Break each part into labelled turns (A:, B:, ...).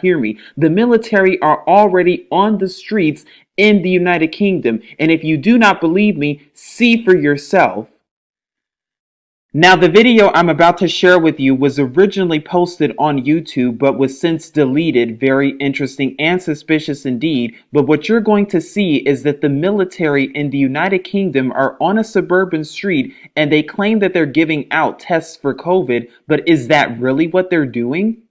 A: Hear me. The military are already on the streets in the United Kingdom. And if you do not believe me, see for yourself. Now, the video I'm about to share with you was originally posted on YouTube, but was since deleted. Very interesting and suspicious indeed. But what you're going to see is that the military in the United Kingdom are on a suburban street and they claim that they're giving out tests for COVID. But is that really what they're doing?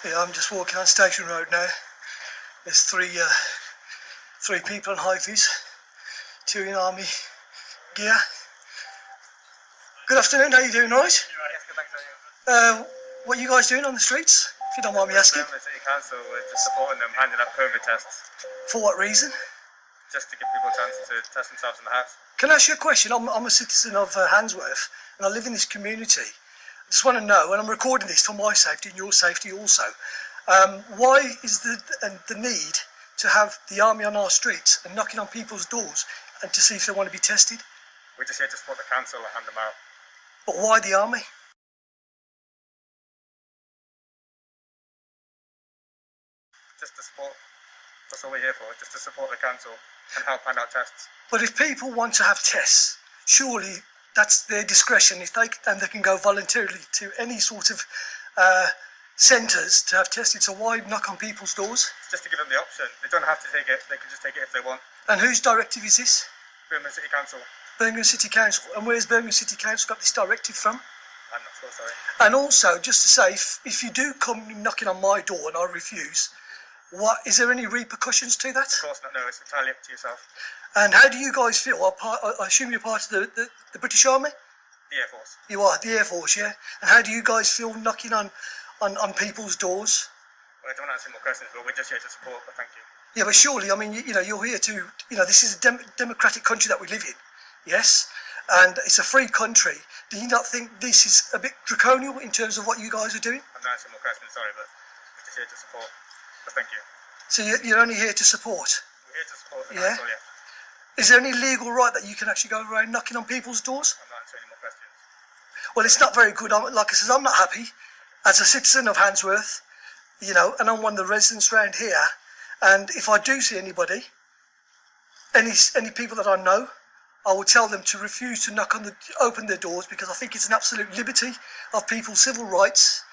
B: Yeah, I'm just walking on Station Road now. There's three people on high-vis, two in army gear. Good afternoon, how are you doing, right? What are you guys doing on the streets, if you don't mind me asking?
C: The City Council, we're just supporting them, handing out COVID tests.
B: For what reason?
C: Just to give people a chance to test themselves in the house.
B: Can I ask you a question? I'm a citizen of Handsworth, and I live in this community. I just want to know, and I'm recording this for my safety and your safety also, why is the need to have the army on our streets and knocking on people's doors and to see if they want to be tested?
C: We're just here to support the council and hand them out.
B: But why the army?
C: Just to support. That's all we're here for, just to support the council and help hand out tests.
B: But if people want to have tests, surely that's their discretion. If they can go voluntarily to any sort of centres to have tested. So why knock on people's doors?
C: Just to give them the option. They don't have to take it. They can just take it if they want.
B: And whose directive is this?
C: Birmingham City Council.
B: Birmingham City Council. And where's Birmingham City Council got this directive from?
C: I'm not sure, sorry.
B: And also, just to say, if you do come knocking on my door and I refuse, is there any repercussions to that?
C: Of course not, no, it's entirely up to yourself.
B: And how do you guys feel? I assume you're part of the British Army?
C: The Air Force.
B: You are, the Air Force, yeah? And how do you guys feel knocking on people's doors?
C: Well, I don't answer more questions, but we're just here to support, but thank you.
B: Yeah, but surely, I mean, you're here to, this is a democratic country that we live in, yes? And it's a free country. Do you not think this is a bit draconian in terms of what you guys are doing?
C: I'm not answering more questions, sorry, but we're just here to support, but thank you.
B: So you're only here to support?
C: We're here to support the
B: Yeah?
C: council, yeah.
B: Is there any legal right that you can actually go around knocking on people's doors?
C: I'm not answering any more questions.
B: Well, it's not very good. Like I said, I'm not happy as a citizen of Handsworth, and I'm one of the residents around here. And if I do see anybody, any people that I know, I will tell them to refuse to open their doors, because I think it's an absolute liberty of people's civil rights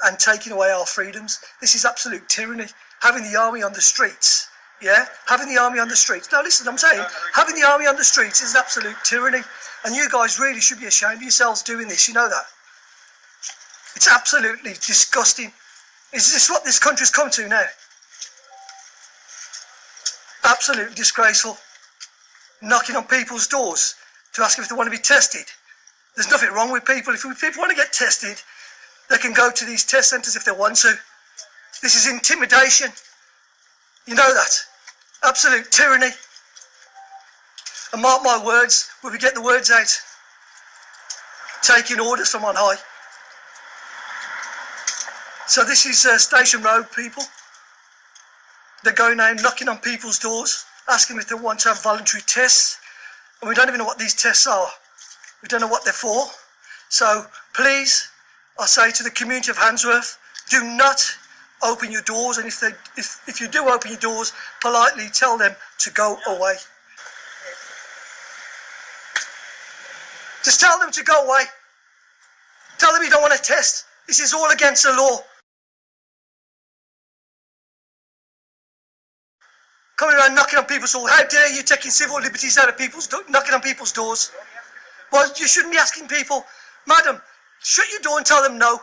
B: and taking away our freedoms. This is absolute tyranny. Having the army on the streets, yeah? Having the army on the streets. No, listen, I'm saying, having the army on the streets is absolute tyranny. And you guys really should be ashamed of yourselves doing this, you know that? It's absolutely disgusting. Is this what this country's come to now? Absolutely disgraceful. Knocking on people's doors to ask if they want to be tested. There's nothing wrong with people. If people want to get tested, they can go to these test centres if they want to. This is intimidation. You know that. Absolute tyranny. And mark my words, when we get the words out, taking orders from on high. So this is Station Road, people. They're going out knocking on people's doors, asking if they want to have voluntary tests. And we don't even know what these tests are. We don't know what they're for. So please, I say to the community of Handsworth, do not open your doors. And if you do open your doors, politely tell them to go away. Just tell them to go away. Tell them you don't want to test. This is all against the law. Coming around knocking on people's doors. How dare you taking civil liberties out of knocking on people's doors? Well, you shouldn't be asking people, madam, shut your door and tell them no.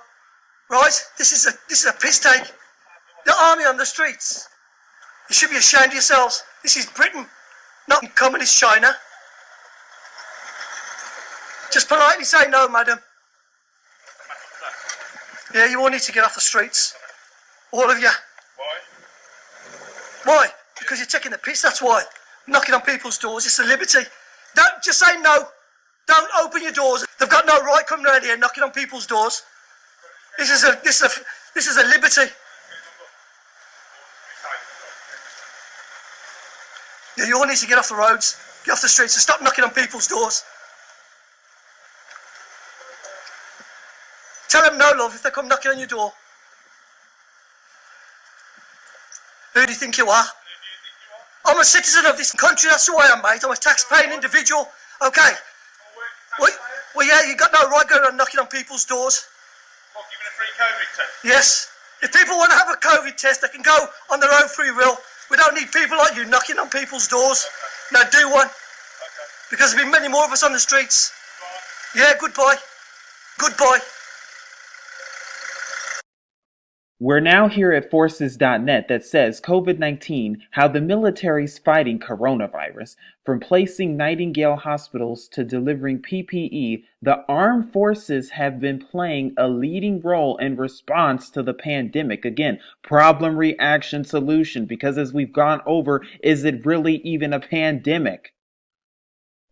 B: Right? This is a piss take. The army on the streets. You should be ashamed of yourselves. This is Britain, not communist China. Just politely say no, madam. Yeah, you all need to get off the streets. All of you.
C: Why?
B: Why? Because you're taking the piss, that's why. Knocking on people's doors, it's a liberty. Don't just say no. Don't open your doors. They've got no right coming around here knocking on people's doors. This is a liberty. Yeah, you all need to get off the roads, get off the streets, and stop knocking on people's doors. Tell them no, love, if they come knocking on your door. Who do you think you are? I'm a citizen of this country, that's who I am, mate. I'm a tax-paying individual. Okay. Well, yeah, you got no right going on knocking on people's doors.
C: What, giving a free COVID test?
B: Yes. If people want to have a COVID test, they can go on their own free will. We don't need people like you knocking on people's doors. Okay. Now do one. Okay. Because there'll be many more of us on the streets. Bye. Yeah, goodbye. Goodbye.
A: We're now here at forces.net that says COVID-19, how the military's fighting coronavirus. From placing Nightingale hospitals to delivering PPE, the armed forces have been playing a leading role in response to the pandemic. Again, problem, reaction, solution, because as we've gone over, is it really even a pandemic?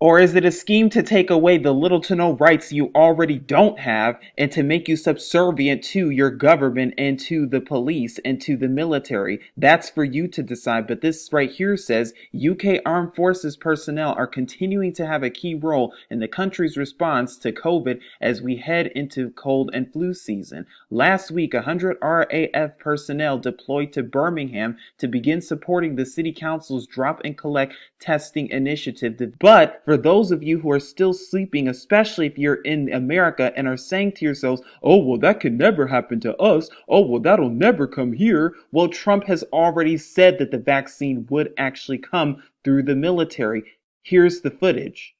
A: Or is it a scheme to take away the little to no rights you already don't have and to make you subservient to your government and to the police and to the military? That's for you to decide. But this right here says UK Armed Forces personnel are continuing to have a key role in the country's response to COVID as we head into cold and flu season. Last week, 100 RAF personnel deployed to Birmingham to begin supporting the city council's drop and collect testing initiative. But for those of you who are still sleeping, especially if you're in America and are saying to yourselves, oh, well, that could never happen to us. Oh, well, that'll never come here. Well, Trump has already said that the vaccine would actually come through the military. Here's the footage.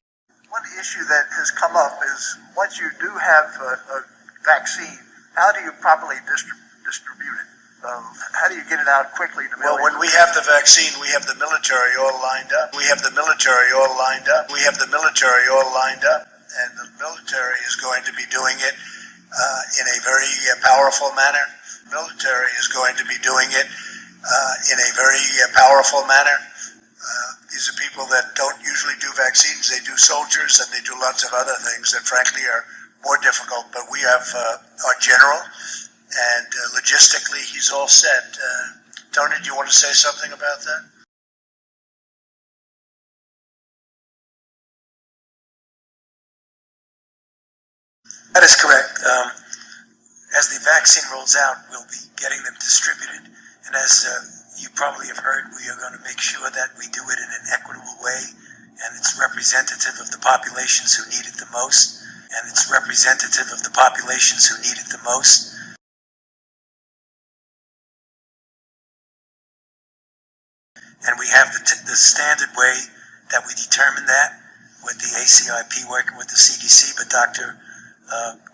D: One issue that has come up is once you do have a vaccine, how do you properly distribute it? How do you get it out quickly to
E: Well, when we have the vaccine, we have the military all lined up. We have the military all lined up. We have the military all lined up. And the military is going to be doing it in a very powerful manner. The military is going to be doing it in a very powerful manner. These are people that don't usually do vaccines. They do soldiers and they do lots of other things that frankly are more difficult. But we have our general. And logistically, he's all set. Tony, do you want to say something about that?
F: That is correct. As the vaccine rolls out, we'll be getting them distributed. And as you probably have heard, we are going to make sure that we do it in an equitable way. And it's representative of the populations who need it the most. And it's representative of the populations who need it the most. And we have the standard way that we determine that with the ACIP working with the CDC, but Dr.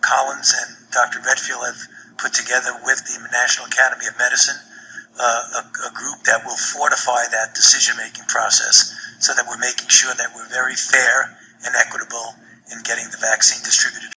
F: Collins and Dr. Redfield have put together with the National Academy of Medicine a group that will fortify that decision-making process so that we're making sure that we're very fair and equitable in getting the vaccine distributed.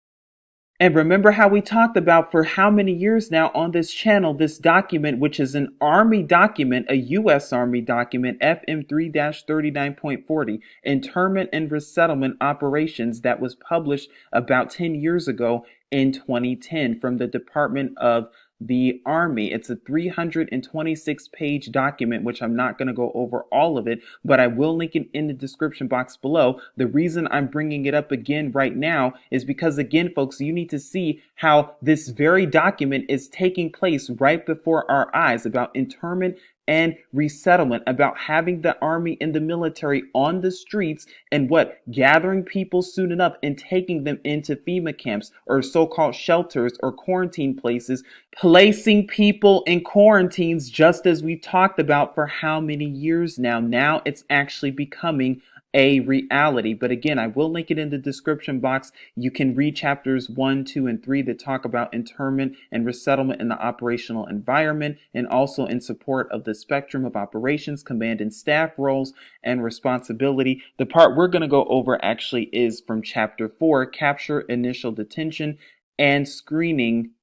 A: And remember how we talked about for how many years now on this channel, this document, which is an Army document, a U.S. Army document, FM 3-39.40, Internment and Resettlement Operations, that was published about 10 years ago in 2010 from the Department of the Army. It's a 326-page document, which I'm not going to go over all of it, but I will link it in the description box below. The reason I'm bringing it up again right now is because, again, folks, you need to see how this very document is taking place right before our eyes about internment and resettlement, about having the Army and the military on the streets and gathering people soon enough and taking them into FEMA camps or so-called shelters or quarantine places, placing people in quarantines just as we talked about for how many years now. Now it's actually becoming a reality. But again, I will link it in the description box. You can read chapters 1, 2, and 3 that talk about internment and resettlement in the operational environment and also in support of the spectrum of operations, command and staff roles and responsibility. The part we're going to go over actually is from chapter 4, capture, initial detention, and screening.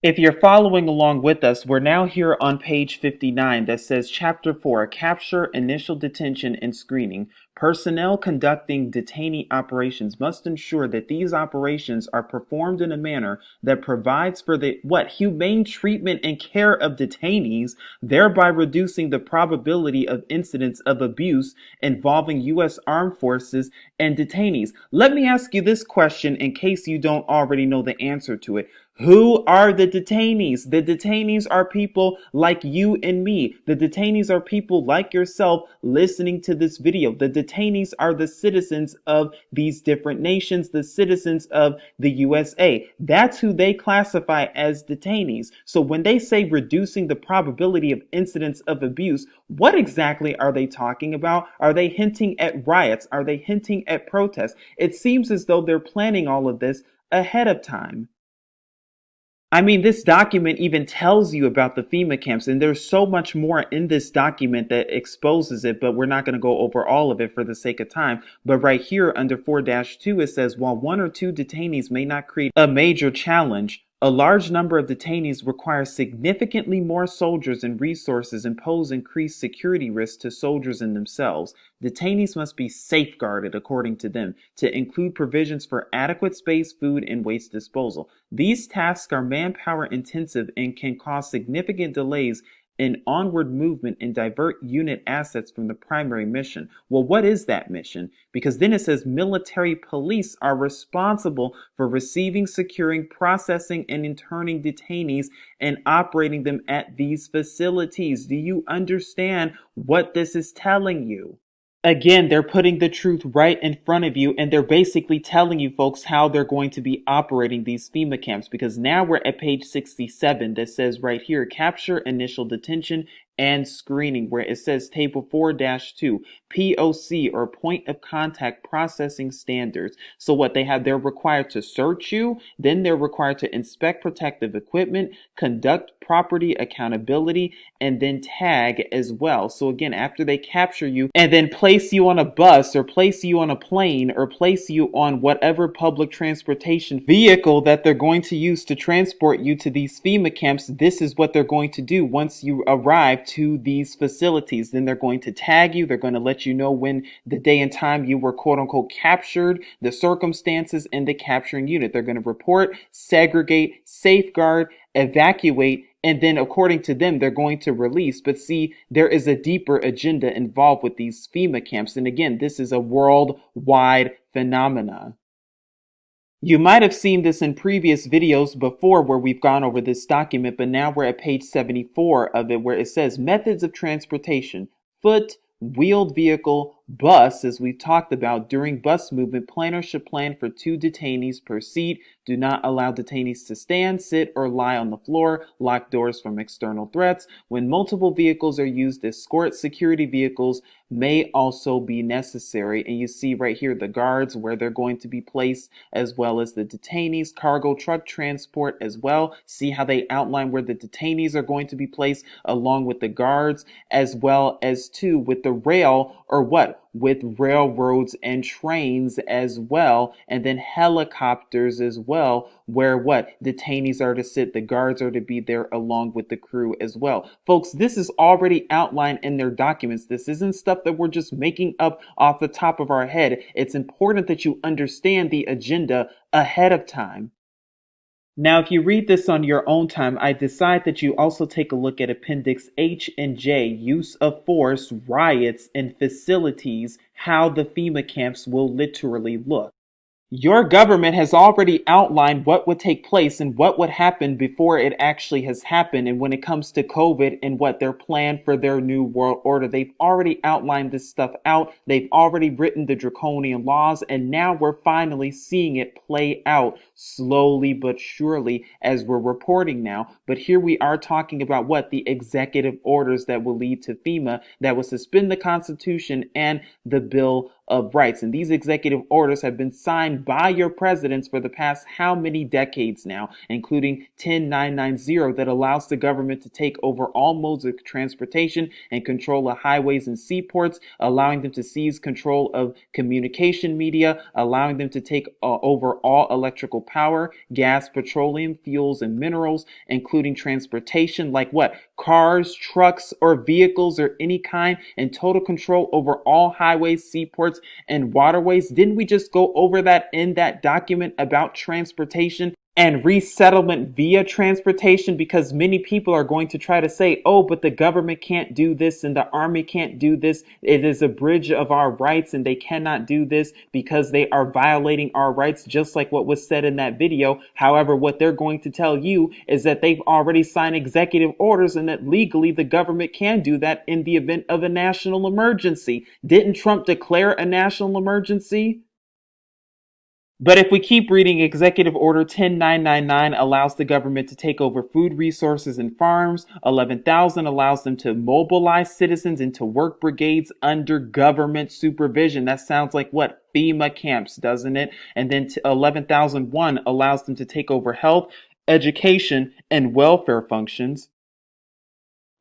A: If you're following along with us, we're now here on page 59 that says Chapter 4, Capture, Initial Detention, and Screening. Personnel conducting detainee operations must ensure that these operations are performed in a manner that provides for the humane treatment and care of detainees, thereby reducing the probability of incidents of abuse involving U.S. Armed Forces and detainees. Let me ask you this question in case you don't already know the answer to it. Who are the detainees? The detainees are people like you and me. The detainees are people like yourself listening to this video. The detainees are the citizens of these different nations, the citizens of the USA. That's who they classify as detainees. So when they say reducing the probability of incidents of abuse, what exactly are they talking about? Are they hinting at riots? Are they hinting at protests? It seems as though they're planning all of this ahead of time. I mean, this document even tells you about the FEMA camps, and there's so much more in this document that exposes it, but we're not going to go over all of it for the sake of time. But right here under 4-2, it says, while one or two detainees may not create a major challenge, a large number of detainees require significantly more soldiers and resources and pose increased security risks to soldiers and themselves. Detainees must be safeguarded, according to them, to include provisions for adequate space, food, and waste disposal. These tasks are manpower intensive and can cause significant delays in onward movement and divert unit assets from the primary mission. Well, what is that mission? Because then it says military police are responsible for receiving, securing, processing, and interning detainees and operating them at these facilities. Do you understand what this is telling you? Again, they're putting the truth right in front of you, and they're basically telling you folks how they're going to be operating these FEMA camps, because now we're at page 67 that says right here, capture, initial detention, and screening, where it says table 4-2, POC or point of contact processing standards. So what they're required to search you, then they're required to inspect protective equipment, conduct property accountability, and then tag as well. So again, after they capture you and then place you on a bus or place you on a plane or place you on whatever public transportation vehicle that they're going to use to transport you to these FEMA camps, this is what they're going to do once you arrive to these facilities. Then they're going to tag you. They're going to let you know when the day and time you were quote unquote captured, the circumstances, and the capturing unit. They're going to report, segregate, safeguard, evacuate, and then according to them, they're going to release. But see, there is a deeper agenda involved with these FEMA camps. And again, this is a worldwide phenomena. You might have seen this in previous videos before where we've gone over this document, but now we're at page 74 of it where it says methods of transportation, foot, wheeled vehicle, bus, as we've talked about. During bus movement, planners should plan for 2 detainees per seat. Do not allow detainees to stand, sit, or lie on the floor. Lock doors from external threats. When multiple vehicles are used, escort security vehicles may also be necessary. And you see right here the guards where they're going to be placed, as well as the detainees, cargo truck transport as well. See how they outline where the detainees are going to be placed along with the guards, as well as too with the rail or with railroads and trains as well, and then helicopters as well, where detainees are to sit, the guards are to be there along with the crew as well. Folks, this is already outlined in their documents. This isn't stuff that we're just making up off the top of our head. It's important that you understand the agenda ahead of time. Now, if you read this on your own time, I decide that you also take a look at Appendix H and J, use of force, riots, and facilities, how the FEMA camps will literally look. Your government has already outlined what would take place and what would happen before it actually has happened. And when it comes to COVID and their plan for their new world order, they've already outlined this stuff out. They've already written the draconian laws. And now we're finally seeing it play out slowly but surely as we're reporting now. But here we are talking about the executive orders that will lead to FEMA that will suspend the Constitution and the Bill of rights. And these executive orders have been signed by your presidents for the past how many decades now, including 10990 that allows the government to take over all modes of transportation and control of highways and seaports, allowing them to seize control of communication media, allowing them to take over all electrical power, gas, petroleum, fuels, and minerals, including transportation like what? Cars, trucks, or vehicles or any kind, and total control over all highways, seaports, and waterways. Didn't we just go over that in that document about transportation and resettlement via transportation? Because many people are going to try to say, oh, but the government can't do this and the army can't do this. It is a bridge of our rights and they cannot do this because they are violating our rights, just like what was said in that video. However, what they're going to tell you is that they've already signed executive orders and that legally the government can do that in the event of a national emergency. Didn't Trump declare a national emergency? But if we keep reading, Executive Order 10999 allows the government to take over food resources and farms. 11,000 allows them to mobilize citizens into work brigades under government supervision. That sounds like what? FEMA camps, doesn't it? And then 11,001 allows them to take over health, education, and welfare functions.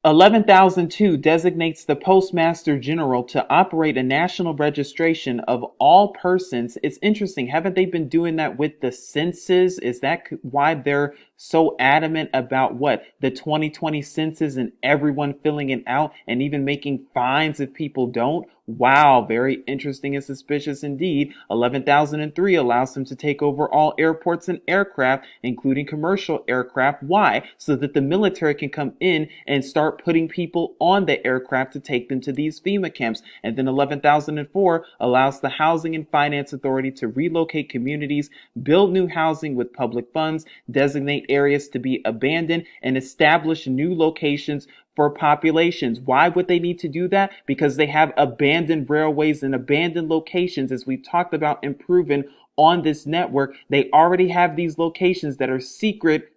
A: 11,002 designates the Postmaster General to operate a national registration of all persons. It's interesting. Haven't they been doing that with the census? Is that why they're so adamant about what? The 2020 census and everyone filling it out and even making fines if people don't? Wow, very interesting and suspicious indeed. 11,003 allows them to take over all airports and aircraft, including commercial aircraft. Why? So that the military can come in and start putting people on the aircraft to take them to these FEMA camps. And then 11,004 allows the Housing and Finance Authority to relocate communities, build new housing with public funds, designate areas to be abandoned, and establish new locations for populations. Why would they need to do that? Because they have abandoned railways and abandoned locations, as we've talked about and proven on this network. They already have these locations that are secret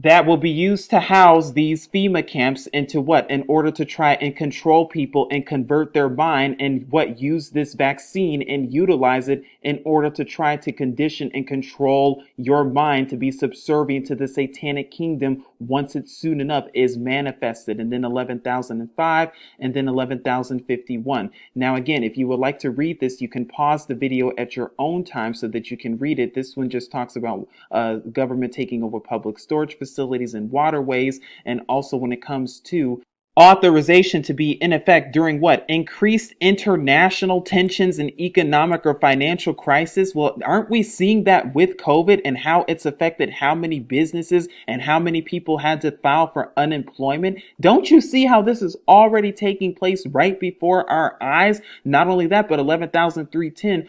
A: that will be used to house these FEMA camps into what? In order to try and control people and convert their mind and what? Use this vaccine and utilize it in order to try to condition and control your mind to be subservient to the satanic kingdom once it soon enough is manifested. And then 11,005 and then 11,051. Now again, if you would like to read this, you can pause the video at your own time so that you can read it. This one just talks about government taking over public storage facilities and waterways, and also when it comes to authorization to be in effect during what? Increased international tensions and economic or financial crisis. Well, aren't we seeing that with COVID and how it's affected how many businesses and how many people had to file for unemployment? Don't you see how this is already taking place right before our eyes? Not only that, but 11,310